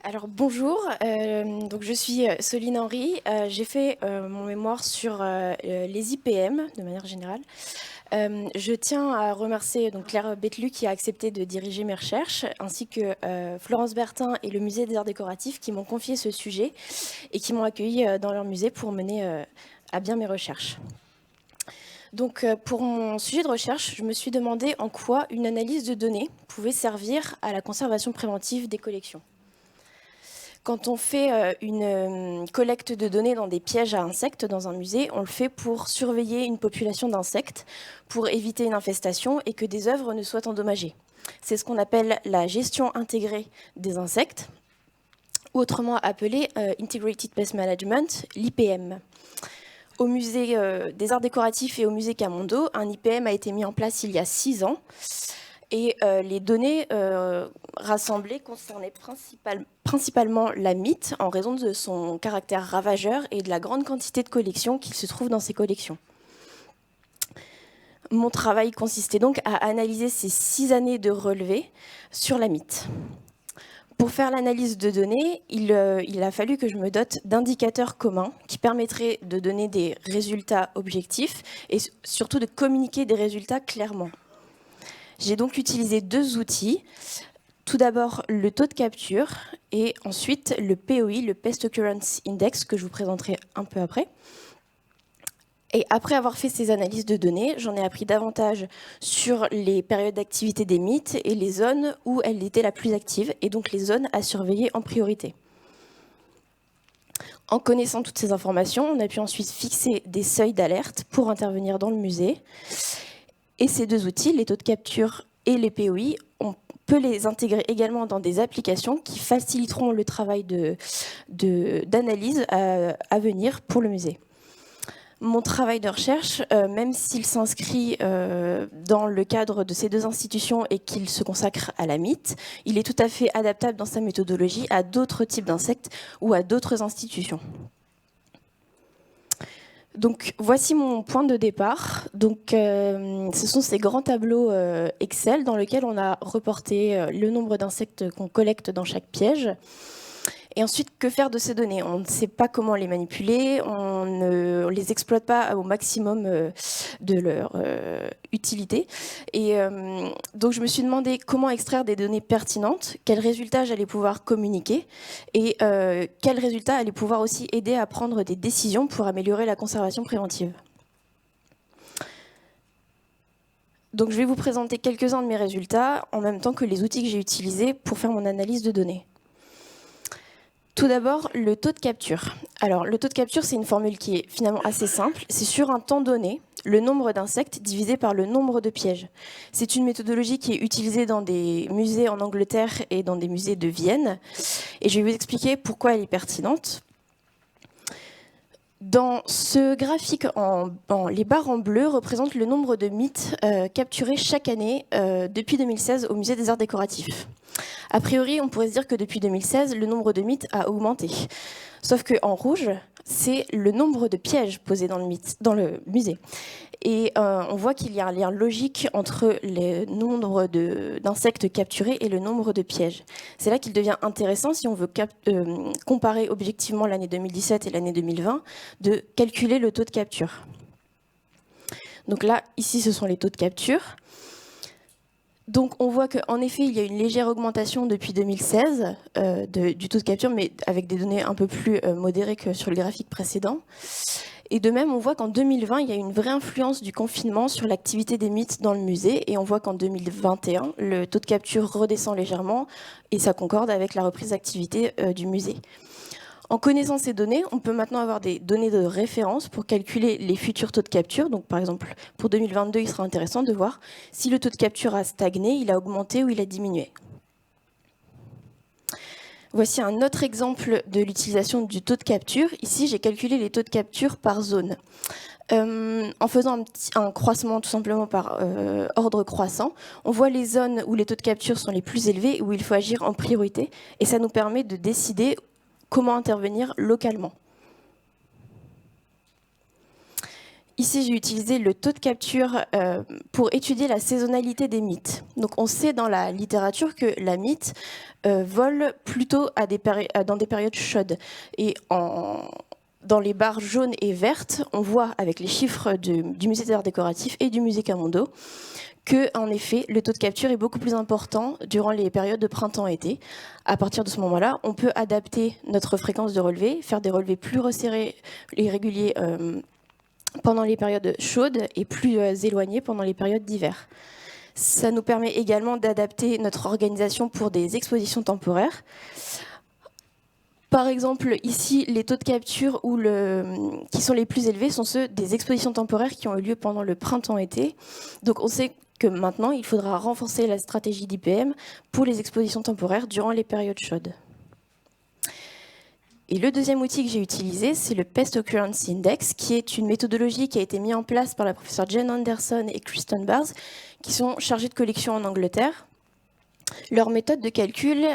Alors bonjour, donc je suis Soline Henry, j'ai fait mon mémoire sur les IPM de manière générale. Je tiens à remercier donc Claire Bételu qui a accepté de diriger mes recherches, ainsi que Florence Bertin et le Musée des Arts Décoratifs qui m'ont confié ce sujet et qui m'ont accueilli dans leur musée pour mener à bien mes recherches. Donc pour mon sujet de recherche, je me suis demandé en quoi une analyse de données pouvait servir à la conservation préventive des collections. Quand on fait une collecte de données dans des pièges à insectes dans un musée, on le fait pour surveiller une population d'insectes, pour éviter une infestation et que des œuvres ne soient endommagées. C'est ce qu'on appelle la gestion intégrée des insectes, ou autrement appelé Integrated Pest Management, l'IPM. Au musée des Arts Décoratifs et au musée Camondo, un IPM a été mis en place il y a 6 ans. Et les données rassemblées concernaient principalement la mythe en raison de son caractère ravageur et de la grande quantité de collections qu'il se trouve dans ces collections. Mon travail consistait donc à analyser ces 6 années de relevés sur la mythe. Pour faire l'analyse de données, il a fallu que je me dote d'indicateurs communs qui permettraient de donner des résultats objectifs et surtout de communiquer des résultats clairement. J'ai donc utilisé 2 outils. Tout d'abord, le taux de capture et ensuite le POI, le Pest Occurrence Index, que je vous présenterai un peu après. Et après avoir fait ces analyses de données, j'en ai appris davantage sur les périodes d'activité des mythes et les zones où elles étaient la plus active, et donc les zones à surveiller en priorité. En connaissant toutes ces informations, on a pu ensuite fixer des seuils d'alerte pour intervenir dans le musée. Et ces 2 outils, les taux de capture et les POI, on peut les intégrer également dans des applications qui faciliteront le travail d'analyse à venir pour le musée. Mon travail de recherche, même s'il s'inscrit dans le cadre de ces 2 institutions et qu'il se consacre à la mythe, il est tout à fait adaptable dans sa méthodologie à d'autres types d'insectes ou à d'autres institutions. Donc voici mon point de départ. Donc, ce sont ces grands tableaux Excel dans lesquels on a reporté le nombre d'insectes qu'on collecte dans chaque piège. Et ensuite, que faire de ces données? On ne sait pas comment les manipuler, on ne les exploite pas au maximum de leur utilité. Et donc, je me suis demandé comment extraire des données pertinentes, quels résultats j'allais pouvoir communiquer et quels résultats allaient pouvoir aussi aider à prendre des décisions pour améliorer la conservation préventive. Donc, je vais vous présenter quelques-uns de mes résultats en même temps que les outils que j'ai utilisés pour faire mon analyse de données. Tout d'abord, le taux de capture. Alors, le taux de capture, c'est une formule qui est finalement assez simple. C'est sur un temps donné, le nombre d'insectes divisé par le nombre de pièges. C'est une méthodologie qui est utilisée dans des musées en Angleterre et dans des musées de Vienne. Et je vais vous expliquer pourquoi elle est pertinente. Dans ce graphique, les barres en bleu représentent le nombre de mythes capturés chaque année depuis 2016 au Musée des Arts Décoratifs. A priori, on pourrait se dire que depuis 2016, le nombre de mythes a augmenté. Sauf qu'en rouge, c'est le nombre de pièges posés dans le musée. Et on voit qu'il y a un lien logique entre le nombre d'insectes capturés et le nombre de pièges. C'est là qu'il devient intéressant, si on veut comparer objectivement l'année 2017 et l'année 2020, de calculer le taux de capture. Donc là, ici, ce sont les taux de capture. Donc on voit qu'en effet, il y a une légère augmentation depuis 2016 du taux de capture, mais avec des données un peu plus modérées que sur le graphique précédent. Et de même, on voit qu'en 2020, il y a une vraie influence du confinement sur l'activité des mythes dans le musée. Et on voit qu'en 2021, le taux de capture redescend légèrement et ça concorde avec la reprise d'activité du musée. En connaissant ces données, on peut maintenant avoir des données de référence pour calculer les futurs taux de capture. Donc, par exemple, pour 2022, il sera intéressant de voir si le taux de capture a stagné, il a augmenté ou il a diminué. Voici un autre exemple de l'utilisation du taux de capture. Ici, j'ai calculé les taux de capture par zone. En faisant un croissement tout simplement par ordre croissant, on voit les zones où les taux de capture sont les plus élevés, où il faut agir en priorité, et ça nous permet de décider comment intervenir localement. Ici, j'ai utilisé le taux de capture pour étudier la saisonnalité des mythes. Donc, on sait dans la littérature que la mythe vole plutôt dans des périodes chaudes. Et dans les barres jaunes et vertes, on voit avec les chiffres du musée des arts décoratifs et du musée Camondo que, en effet, le taux de capture est beaucoup plus important durant les périodes de printemps-été. À partir de ce moment-là, on peut adapter notre fréquence de relevé, faire des relevés plus resserrés et réguliers pendant les périodes chaudes et plus éloignés pendant les périodes d'hiver. Ça nous permet également d'adapter notre organisation pour des expositions temporaires. Par exemple, ici, les taux de capture qui sont les plus élevés sont ceux des expositions temporaires qui ont eu lieu pendant le printemps-été. Donc on sait que maintenant, il faudra renforcer la stratégie d'IPM pour les expositions temporaires durant les périodes chaudes. Et le deuxième outil que j'ai utilisé, c'est le Pest Occurrence Index, qui est une méthodologie qui a été mise en place par la professeure Jen Anderson et Kristen Bars, qui sont chargés de collection en Angleterre. Leur méthode de calcul,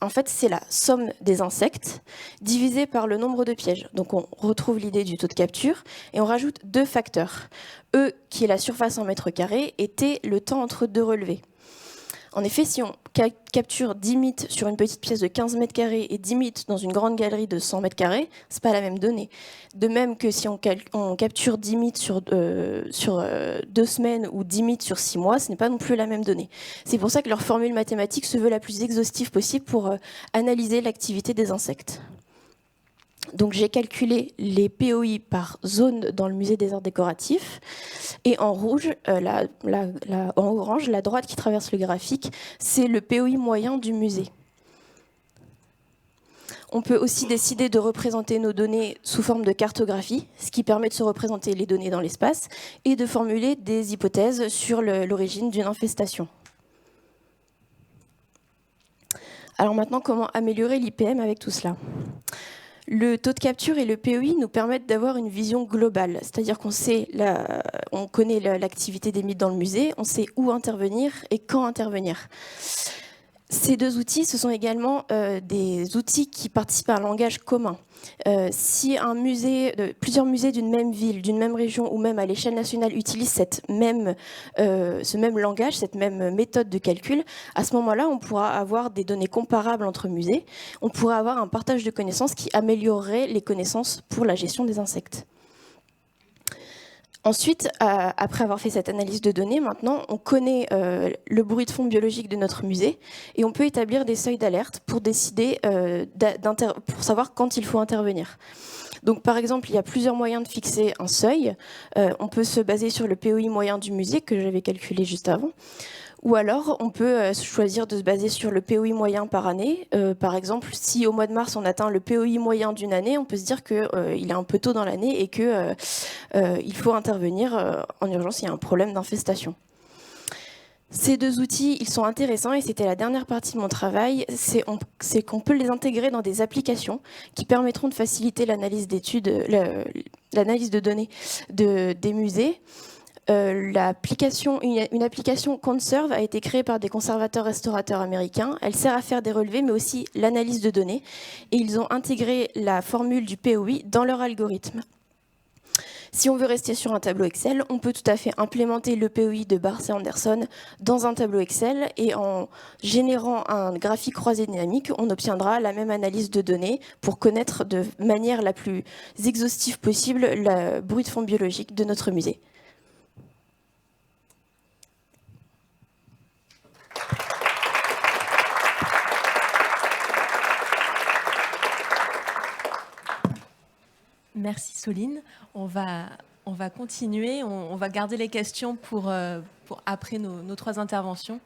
en fait, c'est la somme des insectes divisée par le nombre de pièges. Donc on retrouve l'idée du taux de capture et on rajoute deux facteurs. E, qui est la surface en mètres carrés, et T, le temps entre deux relevés. En effet, si on capture 10 mythes sur une petite pièce de 15 mètres carrés et 10 mythes dans une grande galerie de 100 mètres carrés, ce n'est pas la même donnée. De même que si on capture 10 mythes sur 2 semaines ou 10 mythes sur 6 mois, ce n'est pas non plus la même donnée. C'est pour ça que leur formule mathématique se veut la plus exhaustive possible pour analyser l'activité des insectes. Donc j'ai calculé les POI par zone dans le musée des arts décoratifs. Et en rouge, en orange, la droite qui traverse le graphique, c'est le POI moyen du musée. On peut aussi décider de représenter nos données sous forme de cartographie, ce qui permet de se représenter les données dans l'espace et de formuler des hypothèses sur l'origine d'une infestation. Alors maintenant, comment améliorer l'IPM avec tout cela ? Le taux de capture et le POI nous permettent d'avoir une vision globale, c'est-à-dire on connaît l'activité des mythes dans le musée, on sait où intervenir et quand intervenir. Ces deux outils, ce sont également des outils qui participent à un langage commun. Si plusieurs musées d'une même ville, d'une même région ou même à l'échelle nationale utilisent ce même langage, cette même méthode de calcul, à ce moment-là, on pourra avoir des données comparables entre musées. On pourra avoir un partage de connaissances qui améliorerait les connaissances pour la gestion des insectes. Ensuite, après avoir fait cette analyse de données, maintenant, on connaît le bruit de fond biologique de notre musée et on peut établir des seuils d'alerte pour décider, pour savoir quand il faut intervenir. Donc, par exemple, il y a plusieurs moyens de fixer un seuil. On peut se baser sur le POI moyen du musée que j'avais calculé juste avant. Ou alors, on peut choisir de se baser sur le POI moyen par année. Par exemple, si au mois de mars, on atteint le POI moyen d'une année, on peut se dire qu'il est un peu tôt dans l'année et qu'il faut intervenir en urgence, il y a un problème d'infestation. Ces deux outils, ils sont intéressants et c'était la dernière partie de mon travail, c'est qu'on peut les intégrer dans des applications qui permettront de faciliter l'analyse l'analyse de données des musées. Une application Conserve a été créée par des conservateurs-restaurateurs américains. Elle sert à faire des relevés, mais aussi l'analyse de données. Et ils ont intégré la formule du POI dans leur algorithme. Si on veut rester sur un tableau Excel, on peut tout à fait implémenter le POI de Bars et Anderson dans un tableau Excel. Et en générant un graphique croisé dynamique, on obtiendra la même analyse de données pour connaître de manière la plus exhaustive possible le bruit de fond biologique de notre musée. Merci Soline. On va continuer. On va garder les questions pour après nos trois interventions.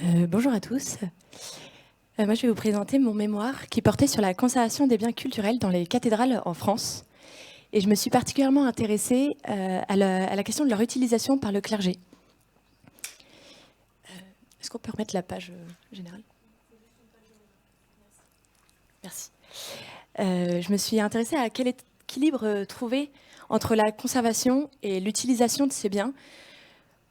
Bonjour à tous. Moi, je vais vous présenter mon mémoire qui portait sur la conservation des biens culturels dans les cathédrales en France. Et je me suis particulièrement intéressée à la question de leur utilisation par le clergé. Est-ce qu'on peut remettre la page générale ? Merci. Je me suis intéressée à quel équilibre trouver entre la conservation et l'utilisation de ces biens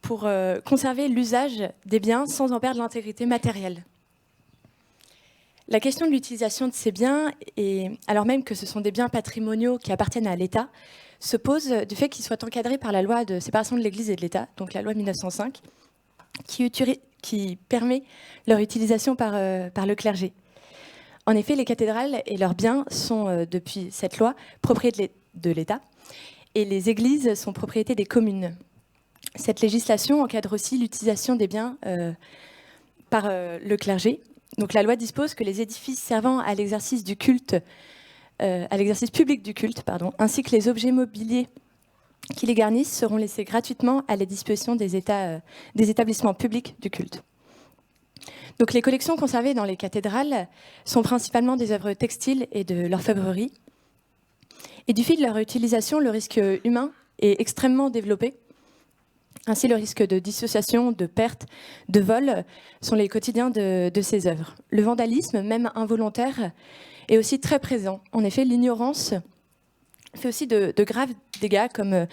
pour conserver l'usage des biens sans en perdre l'intégrité matérielle. La question de l'utilisation de ces biens, et alors même que ce sont des biens patrimoniaux qui appartiennent à l'État, se pose du fait qu'ils soient encadrés par la loi de séparation de l'Église et de l'État, donc la loi de 1905, qui permet leur utilisation par le clergé. En effet, les cathédrales et leurs biens sont, depuis cette loi, propriété de l'État, et les églises sont propriété des communes. Cette législation encadre aussi l'utilisation des biens par le clergé. Donc la loi dispose que les édifices servant à l'exercice du culte, à l'exercice public du culte, ainsi que les objets mobiliers qui les garnissent seront laissés gratuitement à la disposition des établissements publics du culte. Donc les collections conservées dans les cathédrales sont principalement des œuvres textiles et de l'orfèvrerie. Et du fait de leur utilisation, le risque humain est extrêmement développé. Ainsi, le risque de dissociation, de perte, de vol sont les quotidiens de ces œuvres. Le vandalisme, même involontaire, est aussi très présent. En effet, l'ignorance fait aussi de graves dégâts comme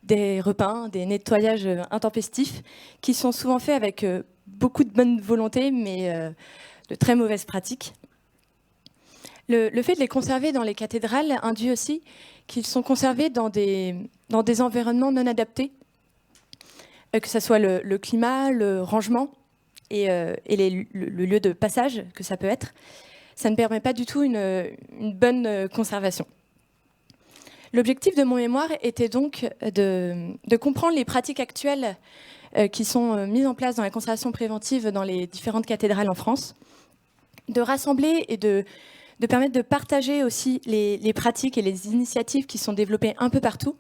des repeints, des nettoyages intempestifs qui sont souvent faits avec beaucoup de bonne volonté, mais de très mauvaises pratiques. Le fait de les conserver dans les cathédrales induit aussi qu'ils sont conservés dans des environnements non adaptés, que ce soit le climat, le rangement et le lieu de passage que ça peut être. Ça ne permet pas du tout une bonne conservation. L'objectif de mon mémoire était donc de comprendre les pratiques actuelles qui sont mises en place dans la conservation préventive dans les différentes cathédrales en France, de rassembler et de permettre de partager aussi les pratiques et les initiatives qui sont développées un peu partout,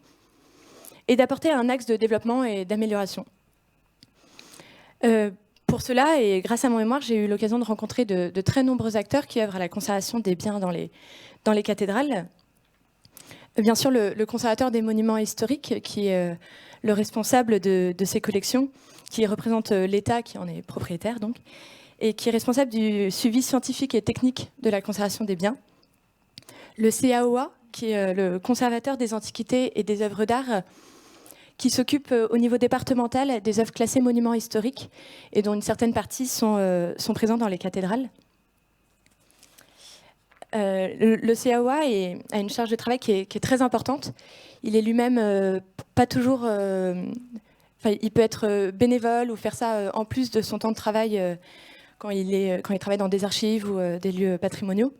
et d'apporter un axe de développement et d'amélioration. Pour cela, et grâce à mon mémoire, j'ai eu l'occasion de rencontrer de très nombreux acteurs qui œuvrent à la conservation des biens dans les cathédrales. Bien sûr, le conservateur des monuments historiques, qui est le responsable de ces collections, qui représente l'État, qui en est propriétaire, donc, et qui est responsable du suivi scientifique et technique de la conservation des biens. Le CAOA, qui est le conservateur des antiquités et des œuvres d'art, qui s'occupe au niveau départemental des œuvres classées monuments historiques et dont une certaine partie sont présentes dans les cathédrales. Le CAOA a une charge de travail qui est très importante. Il est lui-même pas toujours... il peut être bénévole ou faire ça en plus de son temps de travail quand il travaille dans des archives ou des lieux patrimoniaux.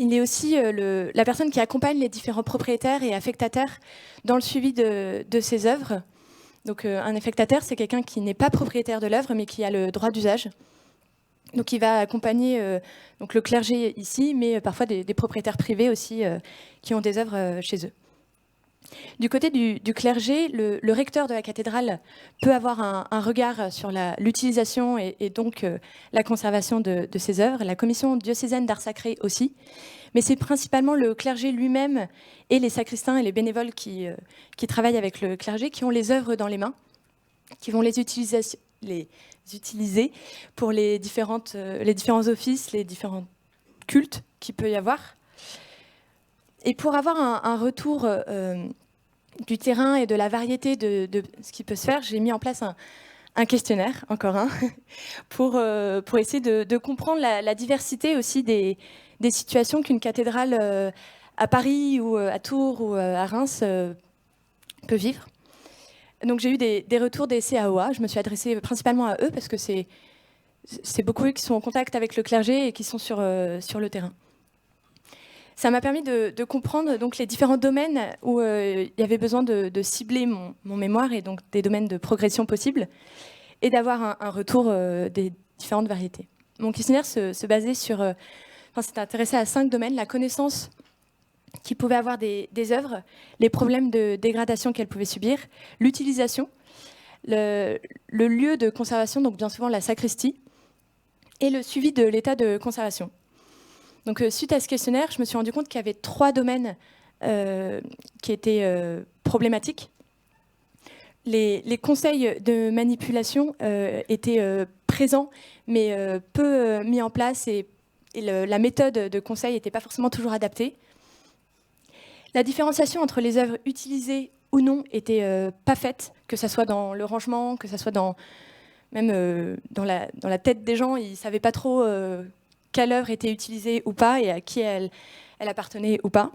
Il est aussi la personne qui accompagne les différents propriétaires et affectataires dans le suivi de ces œuvres. Donc, un affectataire, c'est quelqu'un qui n'est pas propriétaire de l'œuvre, mais qui a le droit d'usage. Donc, il va accompagner donc le clergé ici, mais parfois des propriétaires privés aussi qui ont des œuvres chez eux. Du côté du clergé, le recteur de la cathédrale peut avoir un regard sur l'utilisation et donc la conservation de ces œuvres. La commission diocésaine d'art sacré aussi. Mais c'est principalement le clergé lui-même et les sacristains et les bénévoles qui travaillent avec le clergé, qui ont les œuvres dans les mains, qui vont les utiliser pour les différents offices, les différents cultes qu'il peut y avoir. Et pour avoir un retour du terrain et de la variété de ce qui peut se faire, j'ai mis en place un questionnaire, encore un, pour essayer de comprendre la diversité aussi des situations qu'une cathédrale à Paris ou à Tours ou à Reims peut vivre. Donc j'ai eu des retours des CAOA. Je me suis adressée principalement à eux parce que c'est beaucoup eux qui sont en contact avec le clergé et qui sont sur le terrain. Ça m'a permis de comprendre donc, les différents domaines où il y avait besoin de cibler mon mémoire et donc des domaines de progression possibles et d'avoir un retour des différentes variétés. Mon questionnaire se basait sur... s'était intéressé à 5 domaines: la connaissance qu'ils pouvaient avoir des œuvres, les problèmes de dégradation qu'elles pouvaient subir, l'utilisation, le lieu de conservation, donc bien souvent la sacristie, et le suivi de l'état de conservation. Donc, suite à ce questionnaire, je me suis rendu compte qu'il y avait 3 domaines qui étaient problématiques. Les conseils de manipulation étaient présents, mais peu mis en place, et la méthode de conseil n'était pas forcément toujours adaptée. La différenciation entre les œuvres utilisées ou non n'était pas faite, que ce soit dans le rangement, que ce soit même dans la tête des gens. Ils ne savaient pas trop quelle œuvre était utilisée ou pas et à qui elle appartenait ou pas.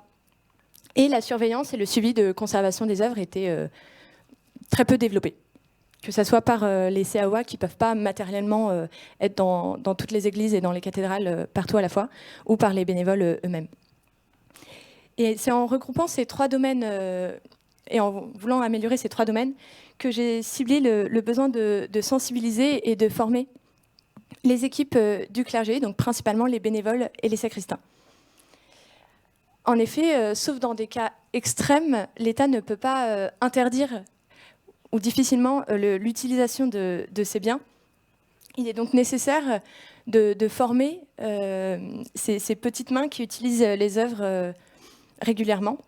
Et la surveillance et le suivi de conservation des œuvres étaient très peu développés, que ce soit par les CAOA qui ne peuvent pas matériellement être dans toutes les églises et dans les cathédrales partout à la fois, ou par les bénévoles eux-mêmes. Et c'est en regroupant ces 3 domaines et en voulant améliorer ces 3 domaines que j'ai ciblé le besoin de sensibiliser et de former les équipes du clergé, donc principalement les bénévoles et les sacristains. En effet, sauf dans des cas extrêmes, l'État ne peut pas interdire ou difficilement l'utilisation de ces biens. Il est donc nécessaire de former ces petites mains qui utilisent les œuvres régulièrement.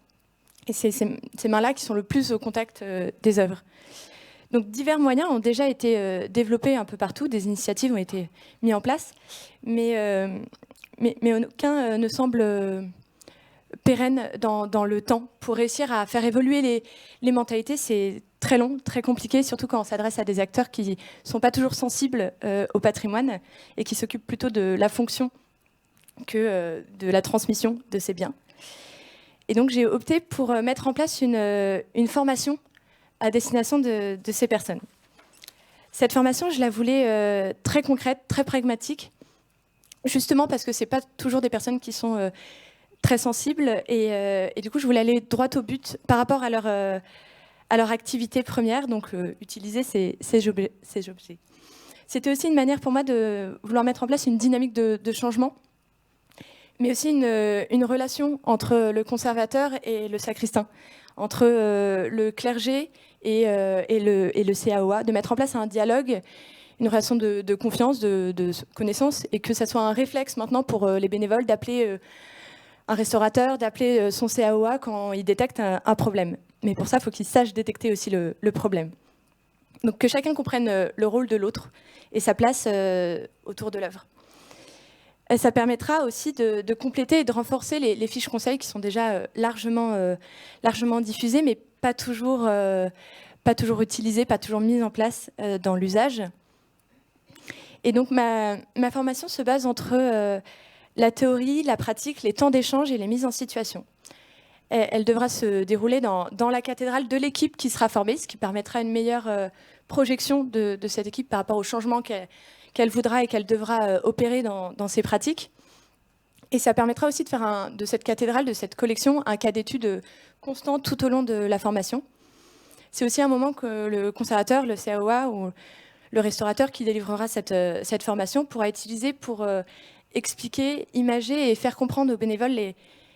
Et c'est ces mains-là qui sont le plus au contact des œuvres. Donc divers moyens ont déjà été développés un peu partout, des initiatives ont été mises en place, mais aucun ne semble pérenne dans le temps. Pour réussir à faire évoluer les mentalités, c'est très long, très compliqué, surtout quand on s'adresse à des acteurs qui ne sont pas toujours sensibles au patrimoine et qui s'occupent plutôt de la fonction que de la transmission de ces biens. Et donc j'ai opté pour mettre en place une formation à destination de ces personnes. Cette formation, je la voulais très concrète, très pragmatique, justement parce que ce n'est pas toujours des personnes qui sont très sensibles. Et du coup, je voulais aller droit au but par rapport à leur activité première, donc utiliser ces objets. C'était aussi une manière pour moi de vouloir mettre en place une dynamique de changement, mais aussi une relation entre le conservateur et le sacristain, entre le clergé et le CAOA, de mettre en place un dialogue, une relation de confiance, de connaissance, et que ça soit un réflexe maintenant pour les bénévoles d'appeler un restaurateur, d'appeler son CAOA quand il détecte un problème. Mais pour ça, il faut qu'il sache détecter aussi le problème. Donc que chacun comprenne le rôle de l'autre et sa place autour de l'œuvre. Et ça permettra aussi de compléter et de renforcer les fiches conseils qui sont déjà largement diffusées, mais pas toujours utilisées, pas toujours mises en place dans l'usage. Et donc ma formation se base entre la théorie, la pratique, les temps d'échange et les mises en situation. Elle devra se dérouler dans la cathédrale de l'équipe qui sera formée, ce qui permettra une meilleure projection de cette équipe par rapport aux changements qu'elle voudra et qu'elle devra opérer dans ses pratiques. Et ça permettra aussi de faire de cette cathédrale, de cette collection, un cas d'étude constant tout au long de la formation. C'est aussi un moment que le conservateur, le CAOA ou le restaurateur qui délivrera cette formation pourra utiliser pour expliquer, imager et faire comprendre aux bénévoles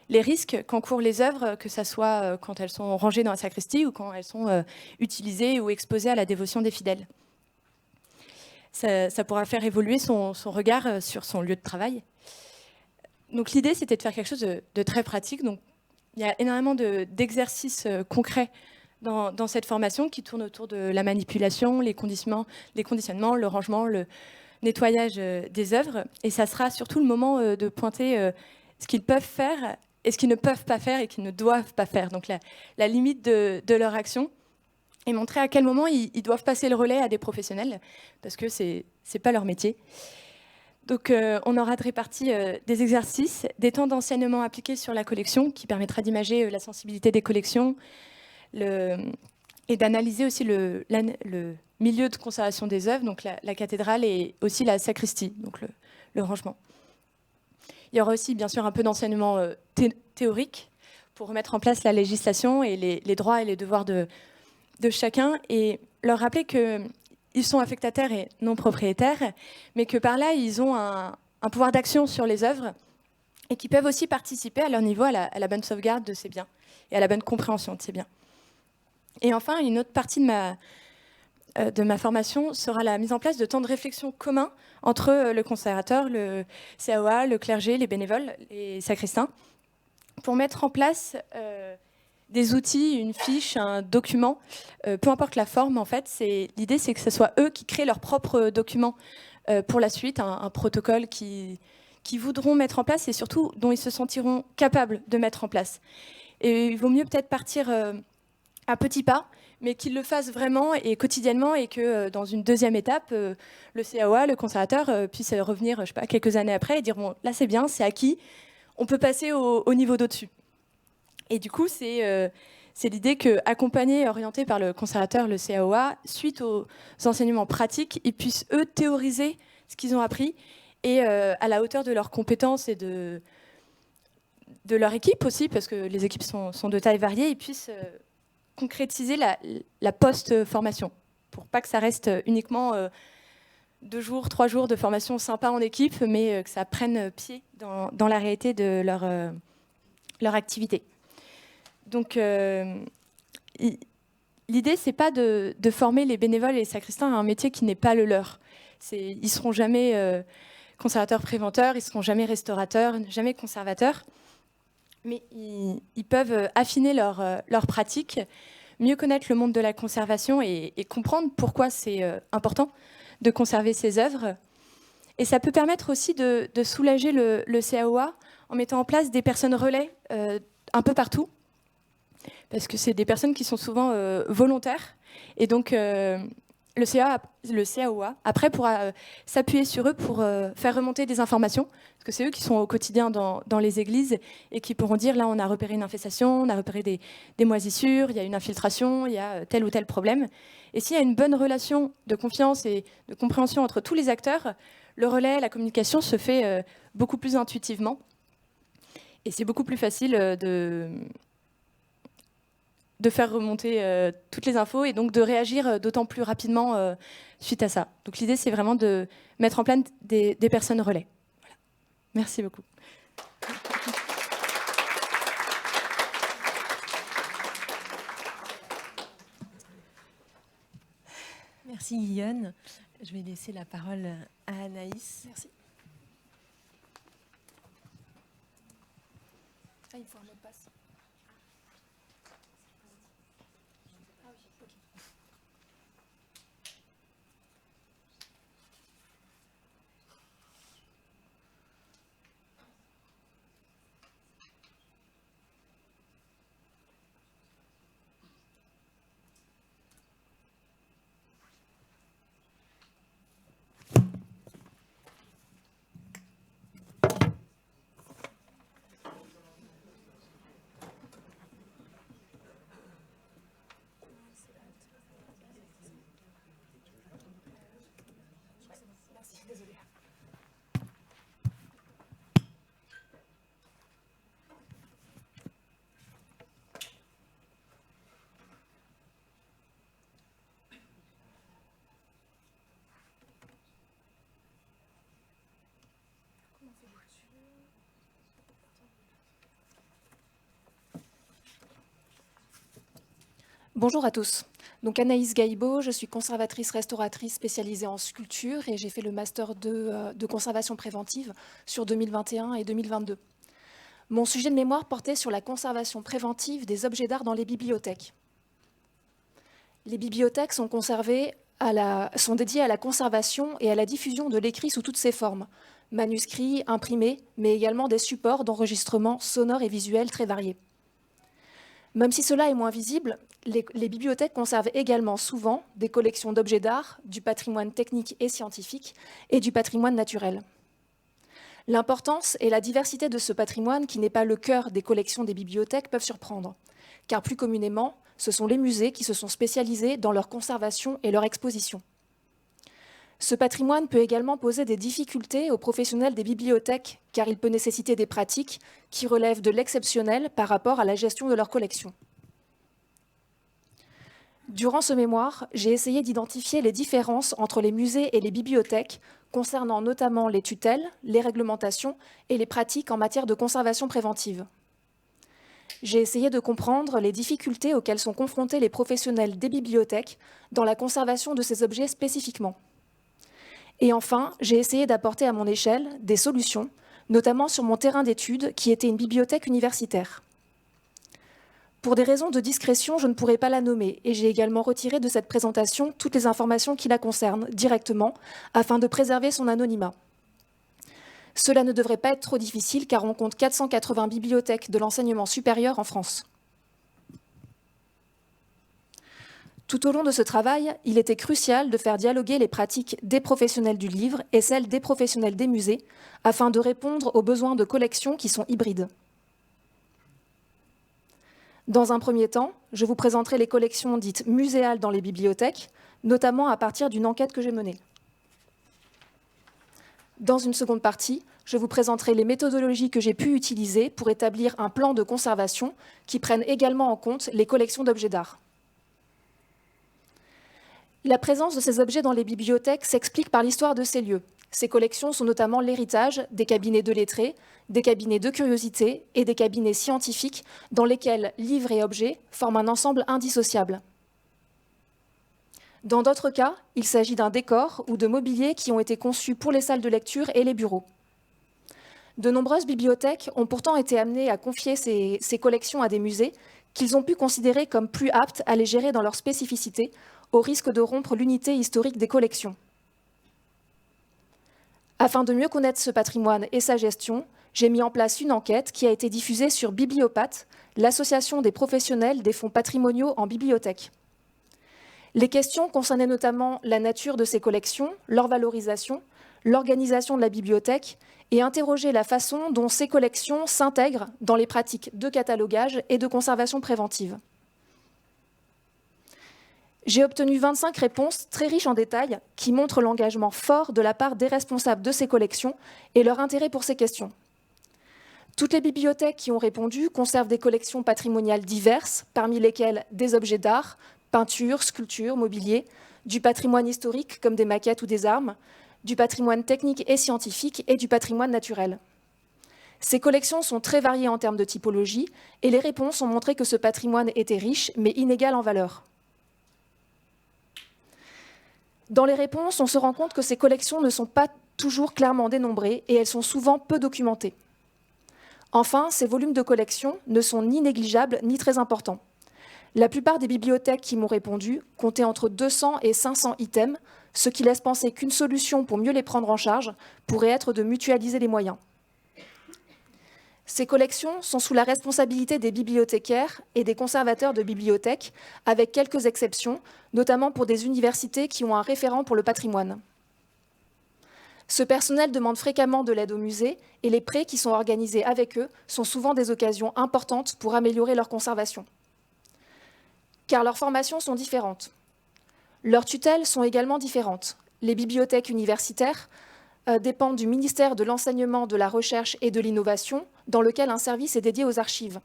les risques qu'encourent les œuvres, que ce soit quand elles sont rangées dans la sacristie ou quand elles sont utilisées ou exposées à la dévotion des fidèles. Ça pourra faire évoluer son regard sur son lieu de travail. Donc l'idée, c'était de faire quelque chose de très pratique. Donc, il y a énormément d'exercices concrets dans cette formation qui tournent autour de la manipulation, les conditionnements, le rangement, le nettoyage des œuvres. Et ça sera surtout le moment de pointer ce qu'ils peuvent faire et ce qu'ils ne peuvent pas faire et qu'ils ne doivent pas faire. Donc la limite de leur action et montrer à quel moment ils doivent passer le relais à des professionnels parce que c'est pas leur métier. Donc on aura réparti des exercices, des temps d'enseignement appliqués sur la collection qui permettra d'imager la sensibilité des collections et d'analyser aussi le milieu de conservation des œuvres, donc la cathédrale et aussi la sacristie, donc le rangement. Il y aura aussi bien sûr un peu d'enseignement théorique pour remettre en place la législation et les droits et les devoirs de chacun et leur rappeler qu'ils sont affectataires et non propriétaires, mais que par là, ils ont un pouvoir d'action sur les œuvres et qui peuvent aussi participer à leur niveau à la bonne sauvegarde de ces biens et à la bonne compréhension de ces biens. Et enfin, une autre partie de ma formation sera la mise en place de temps de réflexion communs entre le conservateur, le CAOA, le clergé, les bénévoles, les sacristains, pour mettre en place des outils, une fiche, un document, peu importe la forme en fait. L'idée c'est que ce soit eux qui créent leur propre document pour la suite, un protocole qui voudront mettre en place et surtout dont ils se sentiront capables de mettre en place. Et il vaut mieux peut-être partir à petits pas, mais qu'ils le fassent vraiment et quotidiennement, et que dans une deuxième étape, le CAOA, le conservateur, puisse revenir, je sais pas, quelques années après et dire bon, là c'est bien, c'est acquis, on peut passer au niveau d'au-dessus. Et du coup, c'est l'idée qu'accompagnés et orientés par le conservateur, le CAOA, suite aux enseignements pratiques, ils puissent eux théoriser ce qu'ils ont appris et à la hauteur de leurs compétences et de leur équipe aussi, parce que les équipes sont de taille variée, ils puissent concrétiser la post-formation, pour pas que ça reste uniquement 2 jours, 3 jours de formation sympa en équipe, mais que ça prenne pied dans la réalité de leur activité. Donc, l'idée, c'est pas de former les bénévoles et les sacristains à un métier qui n'est pas le leur. Ils seront jamais conservateurs préventeurs, ils seront jamais restaurateurs, jamais conservateurs, mais ils peuvent affiner leur pratique, mieux connaître le monde de la conservation et comprendre pourquoi c'est important de conserver ces œuvres. Et ça peut permettre aussi de soulager le CAOA en mettant en place des personnes relais un peu partout, parce que c'est des personnes qui sont souvent volontaires. Et donc, le CAOA, après, pourra s'appuyer sur eux pour faire remonter des informations, parce que c'est eux qui sont au quotidien dans les églises et qui pourront dire, là, on a repéré une infestation, on a repéré des moisissures, il y a une infiltration, il y a tel ou tel problème. Et s'il y a une bonne relation de confiance et de compréhension entre tous les acteurs, le relais, la communication se fait beaucoup plus intuitivement. Et c'est beaucoup plus facile de faire remonter toutes les infos et donc de réagir d'autant plus rapidement suite à ça. Donc l'idée, c'est vraiment de mettre en place des personnes relais. Voilà. Merci beaucoup. Merci Guillaume. Je vais laisser la parole à Anaïs. Merci. Ah, il faut un mot de passe. Bonjour à tous. Donc Anaïs Gaïbo, je suis conservatrice restauratrice spécialisée en sculpture et j'ai fait le master de conservation préventive sur 2021 et 2022. Mon sujet de mémoire portait sur la conservation préventive des objets d'art dans les bibliothèques. Les bibliothèques sont dédiées à la conservation et à la diffusion de l'écrit sous toutes ses formes, manuscrits, imprimés, mais également des supports d'enregistrement sonores et visuels très variés. Même si cela est moins visible, les bibliothèques conservent également souvent des collections d'objets d'art, du patrimoine technique et scientifique et du patrimoine naturel. L'importance et la diversité de ce patrimoine, qui n'est pas le cœur des collections des bibliothèques, peuvent surprendre, car plus communément, ce sont les musées qui se sont spécialisés dans leur conservation et leur exposition. Ce patrimoine peut également poser des difficultés aux professionnels des bibliothèques, car il peut nécessiter des pratiques qui relèvent de l'exceptionnel par rapport à la gestion de leur collection. Durant ce mémoire, j'ai essayé d'identifier les différences entre les musées et les bibliothèques, concernant notamment les tutelles, les réglementations et les pratiques en matière de conservation préventive. J'ai essayé de comprendre les difficultés auxquelles sont confrontés les professionnels des bibliothèques dans la conservation de ces objets spécifiquement. Et enfin, j'ai essayé d'apporter à mon échelle des solutions, notamment sur mon terrain d'étude qui était une bibliothèque universitaire. Pour des raisons de discrétion, je ne pourrai pas la nommer et j'ai également retiré de cette présentation toutes les informations qui la concernent directement afin de préserver son anonymat. Cela ne devrait pas être trop difficile car on compte 480 bibliothèques de l'enseignement supérieur en France. Tout au long de ce travail, il était crucial de faire dialoguer les pratiques des professionnels du livre et celles des professionnels des musées afin de répondre aux besoins de collections qui sont hybrides. Dans un premier temps, je vous présenterai les collections dites muséales dans les bibliothèques, notamment à partir d'une enquête que j'ai menée. Dans une seconde partie, je vous présenterai les méthodologies que j'ai pu utiliser pour établir un plan de conservation qui prenne également en compte les collections d'objets d'art. La présence de ces objets dans les bibliothèques s'explique par l'histoire de ces lieux. Ces collections sont notamment l'héritage des cabinets de lettrés, des cabinets de curiosité et des cabinets scientifiques dans lesquels livres et objets forment un ensemble indissociable. Dans d'autres cas, il s'agit d'un décor ou de mobilier qui ont été conçus pour les salles de lecture et les bureaux. De nombreuses bibliothèques ont pourtant été amenées à confier ces collections à des musées qu'ils ont pu considérer comme plus aptes à les gérer dans leur spécificité, au risque de rompre l'unité historique des collections. Afin de mieux connaître ce patrimoine et sa gestion, j'ai mis en place une enquête qui a été diffusée sur Bibliopathe, l'association des professionnels des fonds patrimoniaux en bibliothèque. Les questions concernaient notamment la nature de ces collections, leur valorisation, l'organisation de la bibliothèque et interroger la façon dont ces collections s'intègrent dans les pratiques de catalogage et de conservation préventive. J'ai obtenu 25 réponses très riches en détails qui montrent l'engagement fort de la part des responsables de ces collections et leur intérêt pour ces questions. Toutes les bibliothèques qui ont répondu conservent des collections patrimoniales diverses, parmi lesquelles des objets d'art, peintures, sculptures, mobilier, du patrimoine historique comme des maquettes ou des armes, du patrimoine technique et scientifique et du patrimoine naturel. Ces collections sont très variées en termes de typologie et les réponses ont montré que ce patrimoine était riche mais inégal en valeur. Dans les réponses, on se rend compte que ces collections ne sont pas toujours clairement dénombrées et elles sont souvent peu documentées. Enfin, ces volumes de collections ne sont ni négligeables ni très importants. La plupart des bibliothèques qui m'ont répondu comptaient entre 200 et 500 items, ce qui laisse penser qu'une solution pour mieux les prendre en charge pourrait être de mutualiser les moyens. Ces collections sont sous la responsabilité des bibliothécaires et des conservateurs de bibliothèques, avec quelques exceptions, notamment pour des universités qui ont un référent pour le patrimoine. Ce personnel demande fréquemment de l'aide aux musées et les prêts qui sont organisés avec eux sont souvent des occasions importantes pour améliorer leur conservation. Car leurs formations sont différentes. Leurs tutelles sont également différentes. Les bibliothèques universitaires dépendent du ministère de l'Enseignement, de la Recherche et de l'Innovation, dans lequel un service est dédié aux archives.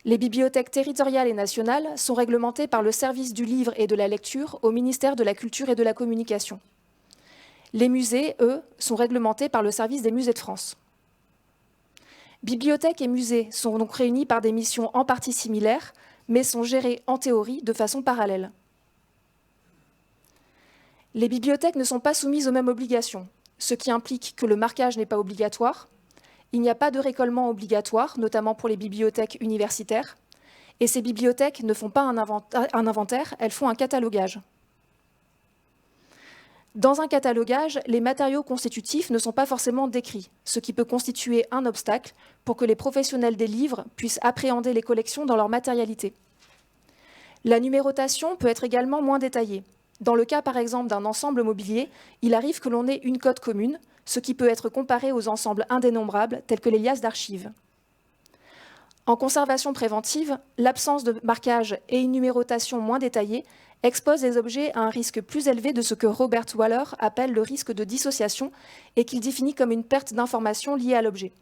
Les bibliothèques territoriales et nationales sont réglementées par le service du livre et de la lecture au ministère de la Culture et de la Communication. Les musées, eux, sont réglementés par le service des musées de France. Bibliothèques et musées sont donc réunis par des missions en partie similaires, mais sont gérés en théorie de façon parallèle. Les bibliothèques ne sont pas soumises aux mêmes obligations, ce qui implique que le marquage n'est pas obligatoire, il n'y a pas de récolement obligatoire, notamment pour les bibliothèques universitaires, et ces bibliothèques ne font pas un inventaire, elles font un catalogage. Dans un catalogage, les matériaux constitutifs ne sont pas forcément décrits, ce qui peut constituer un obstacle pour que les professionnels des livres puissent appréhender les collections dans leur matérialité. La numérotation peut être également moins détaillée. Dans le cas, par exemple, d'un ensemble mobilier, il arrive que l'on ait une cote commune, ce qui peut être comparé aux ensembles indénombrables tels que les liasses d'archives. En conservation préventive, l'absence de marquage et une numérotation moins détaillée expose les objets à un risque plus élevé de ce que Robert Waller appelle le risque de dissociation et qu'il définit comme une perte d'information liée à l'objet.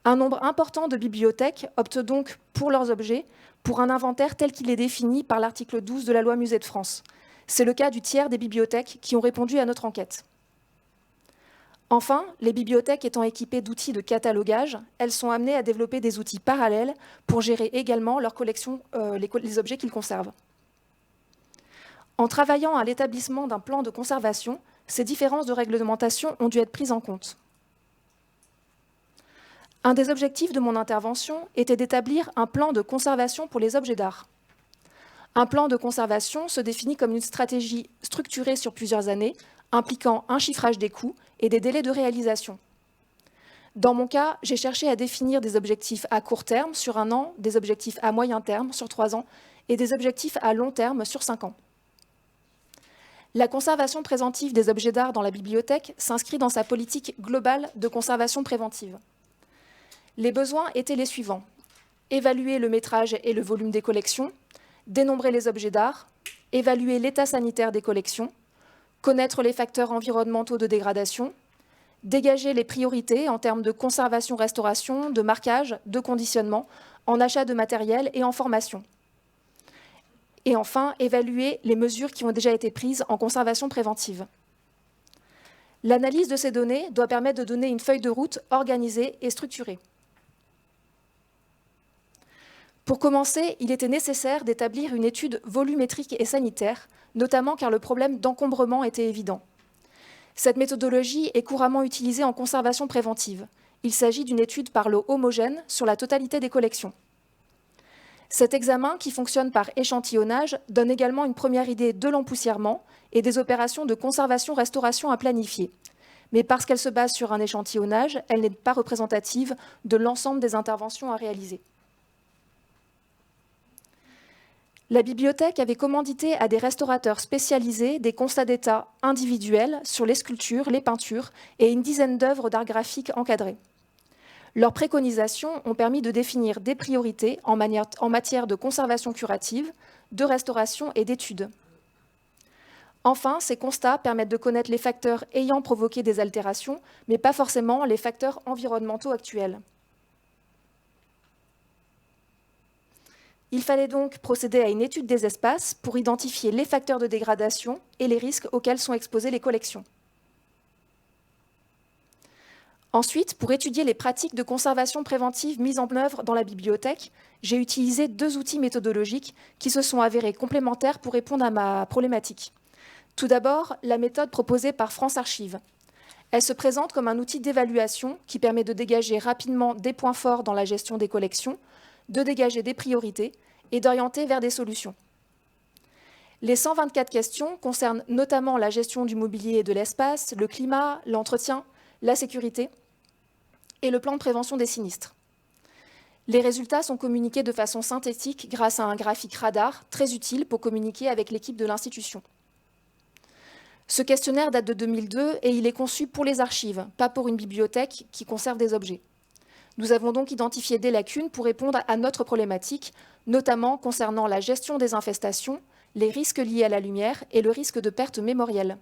Un nombre important de bibliothèques optent donc pour leurs objets pour un inventaire tel qu'il est défini par l'article 12 de la loi Musée de France. C'est le cas du tiers des bibliothèques qui ont répondu à notre enquête. Enfin, les bibliothèques étant équipées d'outils de catalogage, elles sont amenées à développer des outils parallèles pour gérer également leurs collections, les objets qu'ils conservent. En travaillant à l'établissement d'un plan de conservation, ces différences de réglementation ont dû être prises en compte. Un des objectifs de mon intervention était d'établir un plan de conservation pour les objets d'art. Un plan de conservation se définit comme une stratégie structurée sur plusieurs années, impliquant un chiffrage des coûts et des délais de réalisation. Dans mon cas, j'ai cherché à définir des objectifs à court terme sur 1 an, des objectifs à moyen terme sur 3 ans et des objectifs à long terme sur 5 ans. La conservation préventive des objets d'art dans la bibliothèque s'inscrit dans sa politique globale de conservation préventive. Les besoins étaient les suivants: évaluer le métrage et le volume des collections, dénombrer les objets d'art, évaluer l'état sanitaire des collections, connaître les facteurs environnementaux de dégradation, dégager les priorités en termes de conservation-restauration, de marquage, de conditionnement, en achat de matériel et en formation. Et enfin, évaluer les mesures qui ont déjà été prises en conservation préventive. L'analyse de ces données doit permettre de donner une feuille de route organisée et structurée. Pour commencer, il était nécessaire d'établir une étude volumétrique et sanitaire, notamment car le problème d'encombrement était évident. Cette méthodologie est couramment utilisée en conservation préventive. Il s'agit d'une étude par lot homogène sur la totalité des collections. Cet examen, qui fonctionne par échantillonnage, donne également une première idée de l'empoussièrement et des opérations de conservation-restauration à planifier. Mais parce qu'elle se base sur un échantillonnage, elle n'est pas représentative de l'ensemble des interventions à réaliser. La bibliothèque avait commandité à des restaurateurs spécialisés des constats d'état individuels sur les sculptures, les peintures et une dizaine d'œuvres d'art graphique encadrées. Leurs préconisations ont permis de définir des priorités en matière de conservation curative, de restauration et d'études. Enfin, ces constats permettent de connaître les facteurs ayant provoqué des altérations, mais pas forcément les facteurs environnementaux actuels. Il fallait donc procéder à une étude des espaces pour identifier les facteurs de dégradation et les risques auxquels sont exposées les collections. Ensuite, pour étudier les pratiques de conservation préventive mises en œuvre dans la bibliothèque, j'ai utilisé 2 outils méthodologiques qui se sont avérés complémentaires pour répondre à ma problématique. Tout d'abord, la méthode proposée par France Archives. Elle se présente comme un outil d'évaluation qui permet de dégager rapidement des points forts dans la gestion des collections, de dégager des priorités et d'orienter vers des solutions. Les 124 questions concernent notamment la gestion du mobilier et de l'espace, le climat, l'entretien, la sécurité et le plan de prévention des sinistres. Les résultats sont communiqués de façon synthétique grâce à un graphique radar très utile pour communiquer avec l'équipe de l'institution. Ce questionnaire date de 2002 et il est conçu pour les archives, pas pour une bibliothèque qui conserve des objets. Nous avons donc identifié des lacunes pour répondre à notre problématique, notamment concernant la gestion des infestations, les risques liés à la lumière et le risque de perte mémorielle.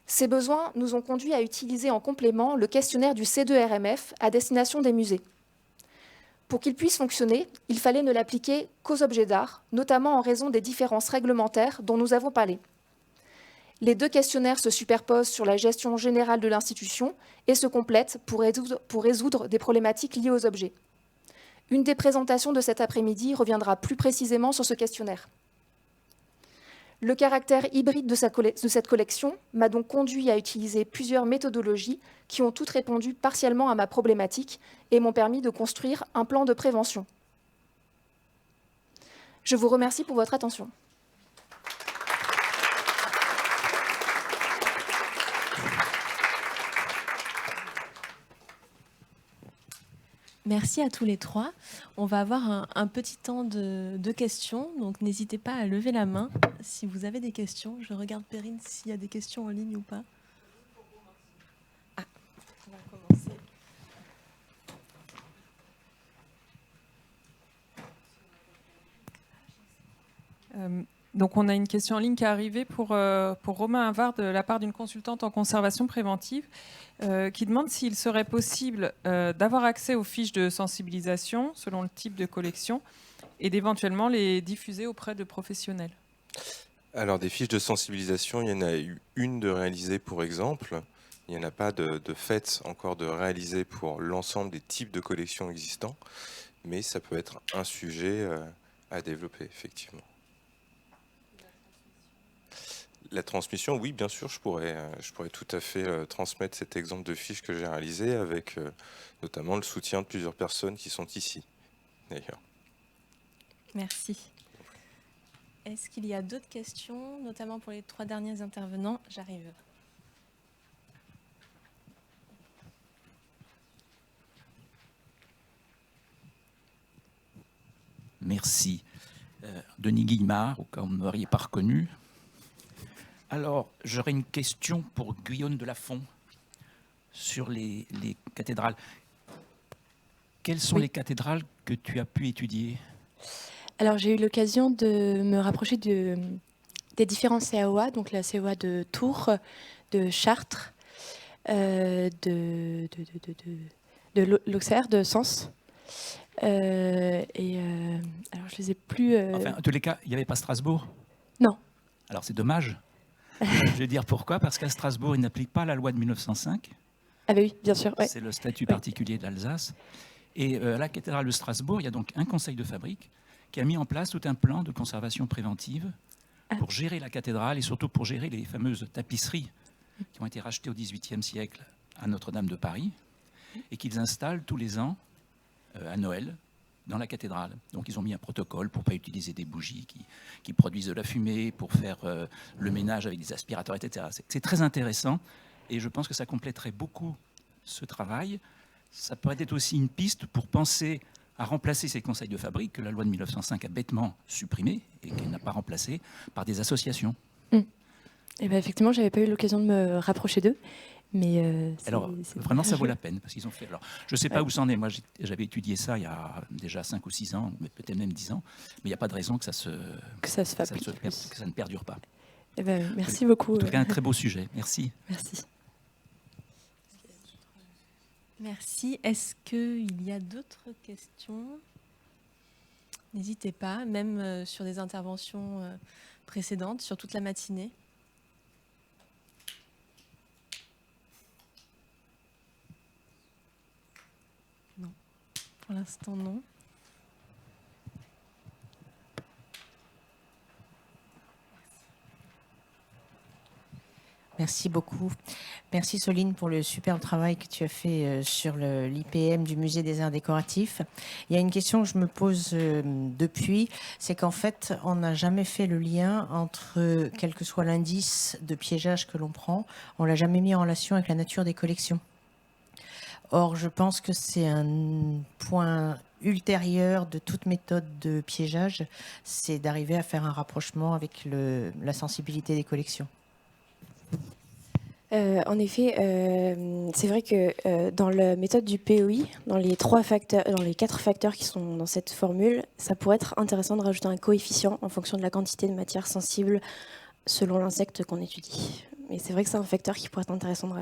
Ces besoins nous ont conduits à utiliser en complément le questionnaire du C2RMF à destination des musées. Pour qu'il puisse fonctionner, il fallait ne l'appliquer qu'aux objets d'art, notamment en raison des différences réglementaires dont nous avons parlé. Les 2 questionnaires se superposent sur la gestion générale de l'institution et se complètent pour résoudre des problématiques liées aux objets. Une des présentations de cet après-midi reviendra plus précisément sur ce questionnaire. Le caractère hybride de cette collection m'a donc conduit à utiliser plusieurs méthodologies qui ont toutes répondu partiellement à ma problématique et m'ont permis de construire un plan de prévention. Je vous remercie pour votre attention. Merci à tous les 3. On va avoir un petit temps de questions, donc n'hésitez pas à lever la main si vous avez des questions. Je regarde Perrine s'il y a des questions en ligne ou pas. Ah, on va commencer. Donc on a une question en ligne qui est arrivée pour Romain Havard de la part d'une consultante en conservation préventive qui demande s'il serait possible d'avoir accès aux fiches de sensibilisation selon le type de collection et d'éventuellement les diffuser auprès de professionnels. Alors des fiches de sensibilisation, il y en a eu une de réalisée pour exemple. Il n'y en a pas de fait encore de réalisée pour l'ensemble des types de collections existants, mais ça peut être un sujet à développer effectivement. La transmission, oui, bien sûr, je pourrais tout à fait transmettre cet exemple de fiche que j'ai réalisé avec notamment le soutien de plusieurs personnes qui sont ici, d'ailleurs. Merci. Est-ce qu'il y a d'autres questions, notamment pour les 3 derniers intervenants? J'arrive. Merci. Denis Guillemard, au cas où vous ne m'auriez pas reconnu. Alors, j'aurais une question pour Guillaume Delafont sur les cathédrales. Quelles sont les cathédrales que tu as pu étudier? Alors, j'ai eu l'occasion de me rapprocher des différents CAOA, donc la CAOA de Tours, de Chartres, de l'Auxerre, de Sens. Alors, je les ai plus... Enfin, en tous les cas, il n'y avait pas Strasbourg? Non. Alors, c'est dommage. Je vais dire pourquoi. Parce qu'à Strasbourg, ils n'appliquent pas la loi de 1905. Ah bah oui, bien sûr. Ouais. C'est le statut particulier d'Alsace. Et à la cathédrale de Strasbourg, il y a donc un conseil de fabrique qui a mis en place tout un plan de conservation préventive pour gérer la cathédrale et surtout pour gérer les fameuses tapisseries qui ont été rachetées au XVIIIe siècle à Notre-Dame de Paris et qu'ils installent tous les ans à Noël dans la cathédrale. Donc ils ont mis un protocole pour ne pas utiliser des bougies qui produisent de la fumée, pour faire le ménage avec des aspirateurs, etc. C'est très intéressant et je pense que ça compléterait beaucoup ce travail. Ça pourrait être aussi une piste pour penser à remplacer ces conseils de fabrique que la loi de 1905 a bêtement supprimés et qu'elle n'a pas remplacé par des associations. Et ben effectivement, j'avais pas eu l'occasion de me rapprocher d'eux. Mais alors, vraiment, ça vaut la peine, parce qu'ils ont fait... Alors, je ne sais pas où ça en est. Moi, j'avais étudié ça il y a déjà 5 ou 6 ans, peut-être même 10 ans. Mais il n'y a pas de raison que ça ne perdure pas. Eh ben, merci beaucoup. En tout cas, un très beau sujet. Merci. Merci. Merci. Est-ce qu'il y a d'autres questions? N'hésitez pas, même sur des interventions précédentes, sur toute la matinée. Non. Pour l'instant, non. Merci beaucoup. Merci Soline pour le superbe travail que tu as fait sur l'IPM du Musée des Arts Décoratifs. Il y a une question que je me pose depuis, c'est qu'en fait, on n'a jamais fait le lien entre, quel que soit l'indice de piégeage que l'on prend, on ne l'a jamais mis en relation avec la nature des collections. Or, je pense que c'est un point ultérieur de toute méthode de piégeage, c'est d'arriver à faire un rapprochement avec la sensibilité des collections. En effet, c'est vrai que dans la méthode du POI, dans les 4 facteurs qui sont dans cette formule, ça pourrait être intéressant de rajouter un coefficient en fonction de la quantité de matière sensible selon l'insecte qu'on étudie. Mais c'est vrai que c'est un facteur qui pourrait être intéressant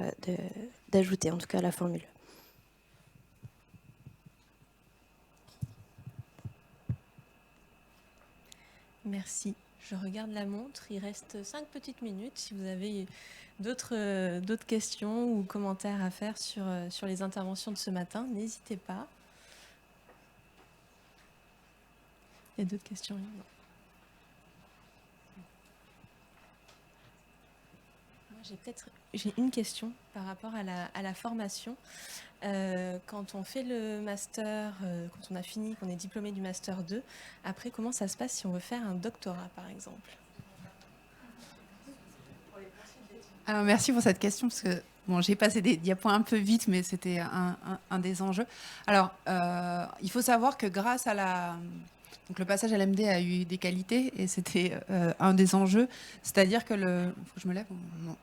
d'ajouter, en tout cas à la formule. Merci. Je regarde la montre. Il reste 5 petites minutes. Si vous avez d'autres questions ou commentaires à faire sur les interventions de ce matin, n'hésitez pas. Il y a d'autres questions? Non. J'ai une question par rapport à la formation. Quand on fait le master, quand on a fini, qu'on est diplômé du master 2, après, comment ça se passe si on veut faire un doctorat, par exemple? Alors, merci pour cette question, parce que bon, j'ai passé des diapos un peu vite, mais c'était un des enjeux. Alors, il faut savoir que grâce à donc le passage à l'MD a eu des qualités, et c'était un des enjeux. C'est-à-dire que faut que je me lève? Non.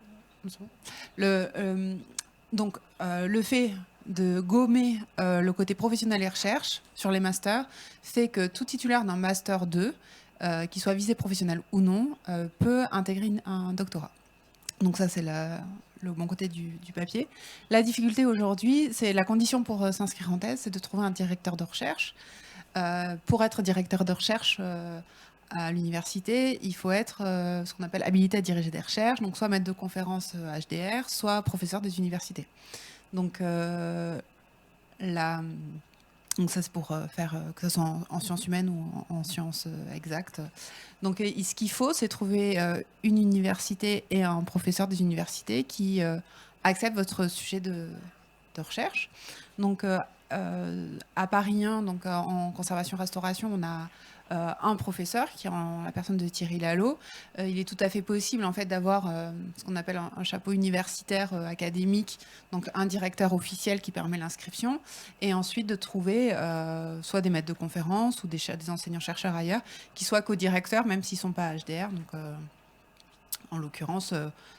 Donc, le fait de gommer le côté professionnel et recherche sur les masters fait que tout titulaire d'un master 2, qu'il soit visé professionnel ou non, peut intégrer un doctorat. Donc ça, c'est le bon côté du papier. La difficulté aujourd'hui, c'est la condition pour s'inscrire en thèse, c'est de trouver un directeur de recherche. Pour être directeur de recherche à l'université, il faut être ce qu'on appelle habilité à diriger des recherches, donc soit maître de conférence HDR, soit professeur des universités. Donc ça, c'est pour faire que ce soit en sciences humaines ou en sciences exactes. Donc ce qu'il faut, c'est trouver une université et un professeur des universités qui acceptent votre sujet de recherche. Donc à Paris 1, donc en conservation-restauration, on a un professeur qui est en la personne de Thierry Lalo. Il est tout à fait possible en fait d'avoir ce qu'on appelle un chapeau universitaire académique, donc un directeur officiel qui permet l'inscription, et ensuite de trouver soit des maîtres de conférences ou des enseignants-chercheurs ailleurs qui soient co-directeurs, même s'ils ne sont pas HDR. Donc, en l'occurrence,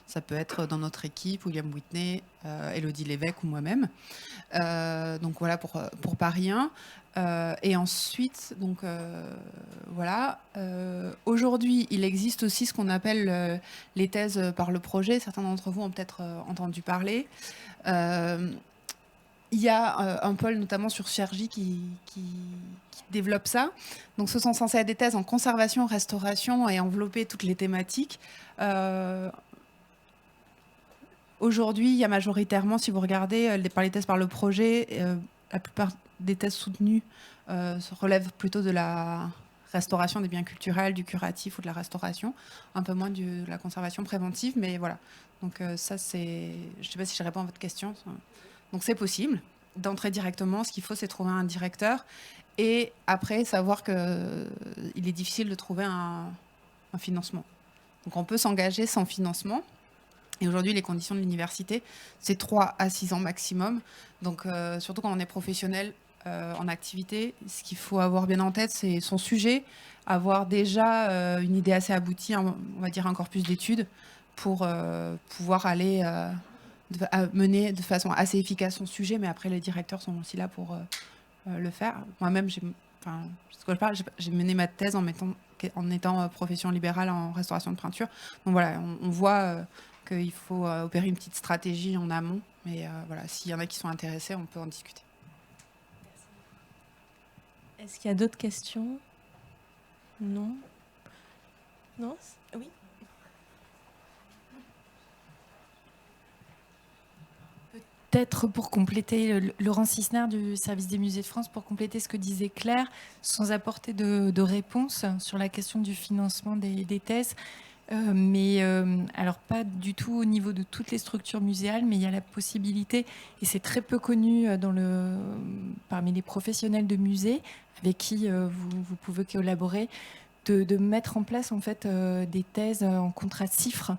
ça peut être dans notre équipe, William Whitney, Élodie Lévesque ou moi-même. Donc voilà pour Paris 1. Et ensuite, donc voilà. Aujourd'hui, il existe aussi ce qu'on appelle les thèses par le projet. Certains d'entre vous ont peut-être entendu parler. Il y a un pôle notamment sur Cergy qui développe ça. Donc ce sont censés être des thèses en conservation, restauration et envelopper toutes les thématiques. Aujourd'hui, il y a majoritairement, si vous regardez par les thèses par le projet, la plupart des thèses soutenues se relèvent plutôt de la restauration des biens culturels, du curatif ou de la restauration, un peu moins de la conservation préventive, mais voilà. Donc ça, c'est... Je ne sais pas si je réponds à votre question. Donc c'est possible d'entrer directement. Ce qu'il faut, c'est trouver un directeur et après savoir qu'il est difficile de trouver un financement. Donc on peut s'engager sans financement. Et aujourd'hui, les conditions de l'université, c'est 3 à 6 ans maximum. Donc surtout quand on est professionnel en activité, ce qu'il faut avoir bien en tête, c'est son sujet, avoir déjà une idée assez aboutie, on va dire un corpus d'études, pour pouvoir aller... à mener de façon assez efficace son sujet, mais après les directeurs sont aussi là pour le faire. Moi-même, j'ai mené ma thèse en étant profession libérale en restauration de peinture. Donc voilà, on voit qu'il faut opérer une petite stratégie en amont, mais voilà, s'il y en a qui sont intéressés, on peut en discuter. Est-ce qu'il y a d'autres questions? Non? Non? Oui? Peut-être pour compléter, Laurent Sisner du service des musées de France, pour compléter ce que disait Claire, sans apporter de réponse sur la question du financement des thèses, mais alors pas du tout au niveau de toutes les structures muséales, mais il y a la possibilité, et c'est très peu connu parmi les professionnels de musées avec qui vous pouvez collaborer, de mettre en place en fait des thèses en contrat CIFRE.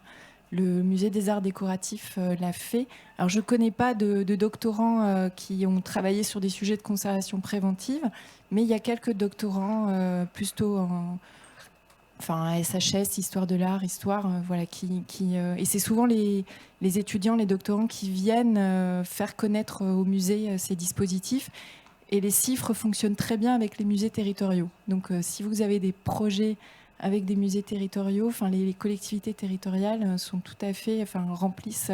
Le musée des arts décoratifs l'a fait. Alors, je ne connais pas de doctorants qui ont travaillé sur des sujets de conservation préventive, mais il y a quelques doctorants plutôt en SHS, histoire de l'art, histoire, voilà, et c'est souvent les étudiants, les doctorants qui viennent faire connaître au musée ces dispositifs. Et les CIFRE fonctionnent très bien avec les musées territoriaux. Donc, si vous avez des projets avec des musées territoriaux, les collectivités territoriales sont tout à fait, remplissent.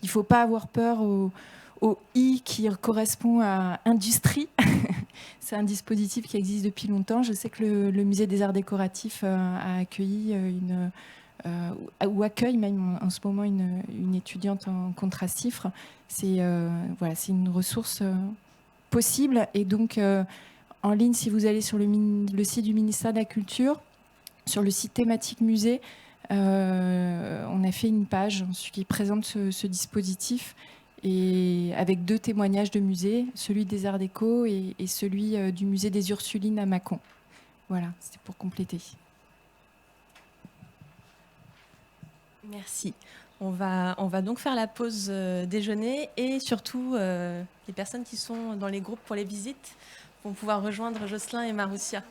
Il ne faut pas avoir peur au I qui correspond à industrie. C'est un dispositif qui existe depuis longtemps. Je sais que le musée des arts décoratifs a accueilli ou accueille même en ce moment une étudiante en contrat CIFRE. C'est une ressource possible. Et donc, en ligne, si vous allez sur le site du ministère de la Culture, sur le site thématique musée, on a fait une page qui présente ce dispositif et avec 2 témoignages de musées, celui des Arts Déco et celui du musée des Ursulines à Mâcon. Voilà, c'était pour compléter. Merci. On va donc faire la pause déjeuner et surtout les personnes qui sont dans les groupes pour les visites vont pouvoir rejoindre Jocelyn et Maroussia.